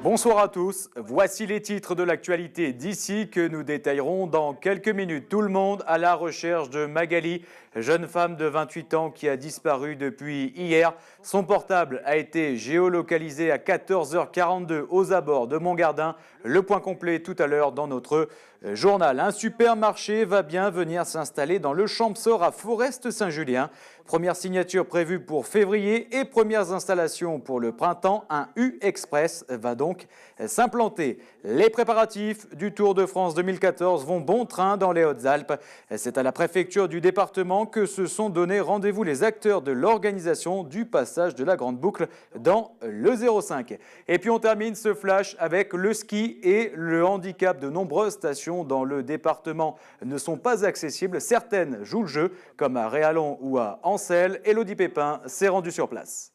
Bonsoir à tous, voici les titres de l'actualité d'ici que nous détaillerons dans quelques minutes. Tout le monde à la recherche de Magali, jeune femme de 28 ans qui a disparu depuis hier. Son portable a été géolocalisé à 14h42 aux abords de Montgardin. Le point complet tout à l'heure dans notre journal. Un supermarché va bien venir s'installer dans le Champsaur à Forest-Saint-Julien. Première signature prévue pour février et premières installations pour le printemps. Un U-Express va donc s'implanter. Les préparatifs du Tour de France 2014 vont bon train dans les Hautes-Alpes. C'est à la préfecture du département que se sont donné rendez-vous les acteurs de l'organisation du passage de la Grande Boucle dans le 05. Et puis on termine ce flash avec le ski et le handicap. De nombreuses stations dans le département ne sont pas accessibles. Certaines jouent le jeu, comme à Réalon ou à Ancel. Élodie Pépin s'est rendue sur place.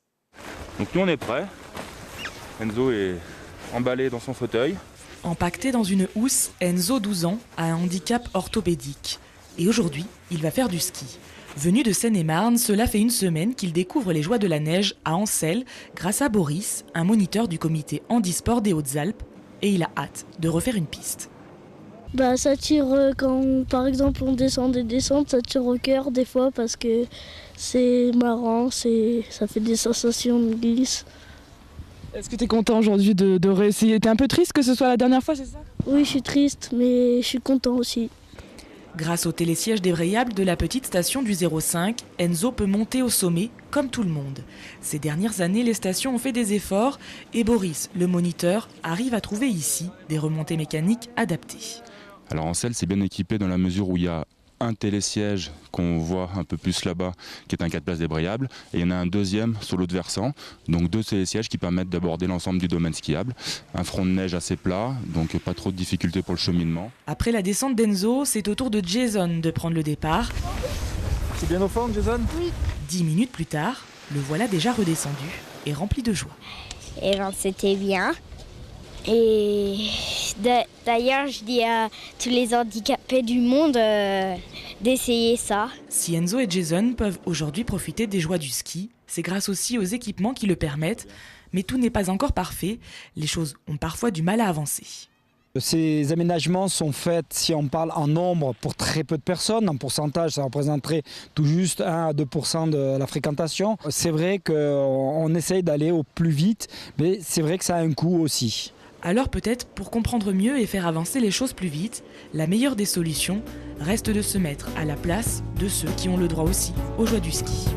Donc nous on est prêts. Enzo est emballé dans son fauteuil. Empaqueté dans une housse, Enzo, 12 ans, a un handicap orthopédique. Et aujourd'hui, il va faire du ski. Venu de Seine-et-Marne, cela fait une semaine qu'il découvre les joies de la neige à Ancel grâce à Boris, un moniteur du comité handisport des Hautes-Alpes. Et il a hâte de refaire une piste. Ça tire quand par exemple on descend des descentes, ça tire au cœur des fois parce que c'est marrant, ça fait des sensations de glisse. Est-ce que tu es content aujourd'hui de réessayer? T'es un peu triste que ce soit la dernière fois, c'est ça? Oui, je suis triste, mais je suis content aussi. Grâce au télésiège débrayable de la petite station du 05, Enzo peut monter au sommet comme tout le monde. Ces dernières années, les stations ont fait des efforts et Boris, le moniteur, arrive à trouver ici des remontées mécaniques adaptées. Alors Ancel, c'est bien équipé dans la mesure où il y a un télésiège qu'on voit un peu plus là-bas, qui est un 4 places débrayable, et il y en a un deuxième sur l'autre versant, donc 2 télésièges qui permettent d'aborder l'ensemble du domaine skiable. Un front de neige assez plat, donc pas trop de difficultés pour le cheminement. Après la descente d'Enzo, c'est au tour de Jason de prendre le départ. C'est bien aux formes, Jason? Oui. 10 minutes plus tard, le voilà déjà redescendu et rempli de joie. Et ben, c'était bien. Et d'ailleurs, je dis à tous les handicapés du monde d'essayer ça. Si Enzo et Jason peuvent aujourd'hui profiter des joies du ski, c'est grâce aussi aux équipements qui le permettent. Mais tout n'est pas encore parfait, les choses ont parfois du mal à avancer. Ces aménagements sont faits, si on parle en nombre, pour très peu de personnes. En pourcentage, ça représenterait tout juste 1 à 2% de la fréquentation. C'est vrai qu'on essaye d'aller au plus vite, mais c'est vrai que ça a un coût aussi. Alors peut-être, pour comprendre mieux et faire avancer les choses plus vite, la meilleure des solutions reste de se mettre à la place de ceux qui ont le droit aussi aux joies du ski.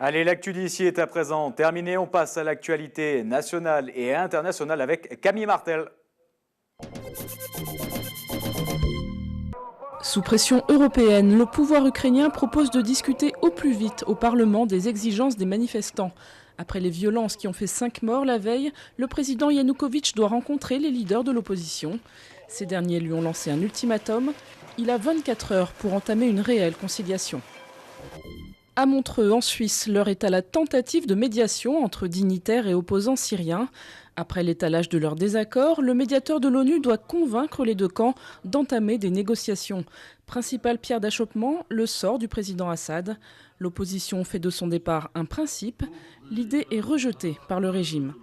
Allez, l'actu d'ici est à présent terminée. On passe à l'actualité nationale et internationale avec Camille Martel. Sous pression européenne, le pouvoir ukrainien propose de discuter au plus vite au Parlement des exigences des manifestants. Après les violences qui ont fait 5 morts la veille, le président Yanukovych doit rencontrer les leaders de l'opposition. Ces derniers lui ont lancé un ultimatum. Il a 24 heures pour entamer une réelle conciliation. À Montreux, en Suisse, l'heure est à la tentative de médiation entre dignitaires et opposants syriens. Après l'étalage de leurs désaccords, le médiateur de l'ONU doit convaincre les deux camps d'entamer des négociations. Principale pierre d'achoppement, le sort du président Assad. L'opposition fait de son départ un principe. L'idée est rejetée par le régime.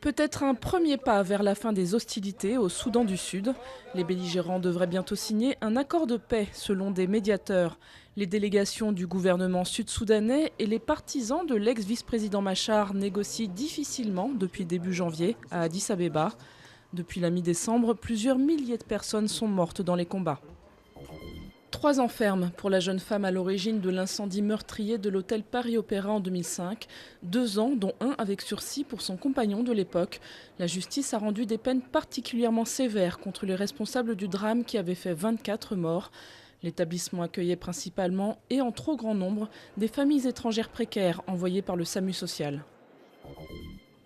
Peut-être un premier pas vers la fin des hostilités au Soudan du Sud. Les belligérants devraient bientôt signer un accord de paix selon des médiateurs. Les délégations du gouvernement sud-soudanais et les partisans de l'ex-vice-président Machar négocient difficilement depuis début janvier à Addis Abeba. Depuis la mi-décembre, plusieurs milliers de personnes sont mortes dans les combats. 3 ans ferme pour la jeune femme à l'origine de l'incendie meurtrier de l'hôtel Paris-Opéra en 2005. 2 ans, dont 1 avec sursis pour son compagnon de l'époque. La justice a rendu des peines particulièrement sévères contre les responsables du drame qui avait fait 24 morts. L'établissement accueillait principalement, et en trop grand nombre, des familles étrangères précaires envoyées par le SAMU social.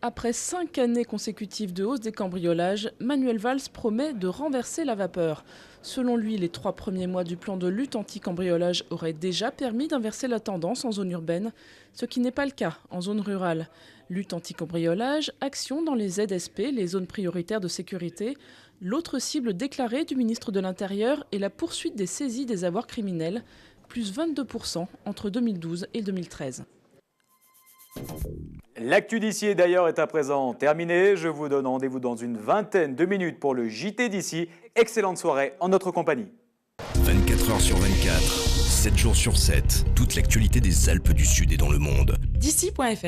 Après 5 années consécutives de hausse des cambriolages, Manuel Valls promet de renverser la vapeur. Selon lui, les 3 premiers mois du plan de lutte anti-cambriolage auraient déjà permis d'inverser la tendance en zone urbaine, ce qui n'est pas le cas en zone rurale. Lutte anti-cambriolage, action dans les ZSP, les zones prioritaires de sécurité. L'autre cible déclarée du ministre de l'Intérieur est la poursuite des saisies des avoirs criminels, plus 22% entre 2012 et 2013. L'actu d'ici d'ailleurs est à présent terminée. Je vous donne rendez-vous dans une vingtaine de minutes pour le JT d'ici. Excellente soirée en notre compagnie. 24 heures sur 24, 7 jours sur 7, toute l'actualité des Alpes du Sud et dans le monde. D'ici.fr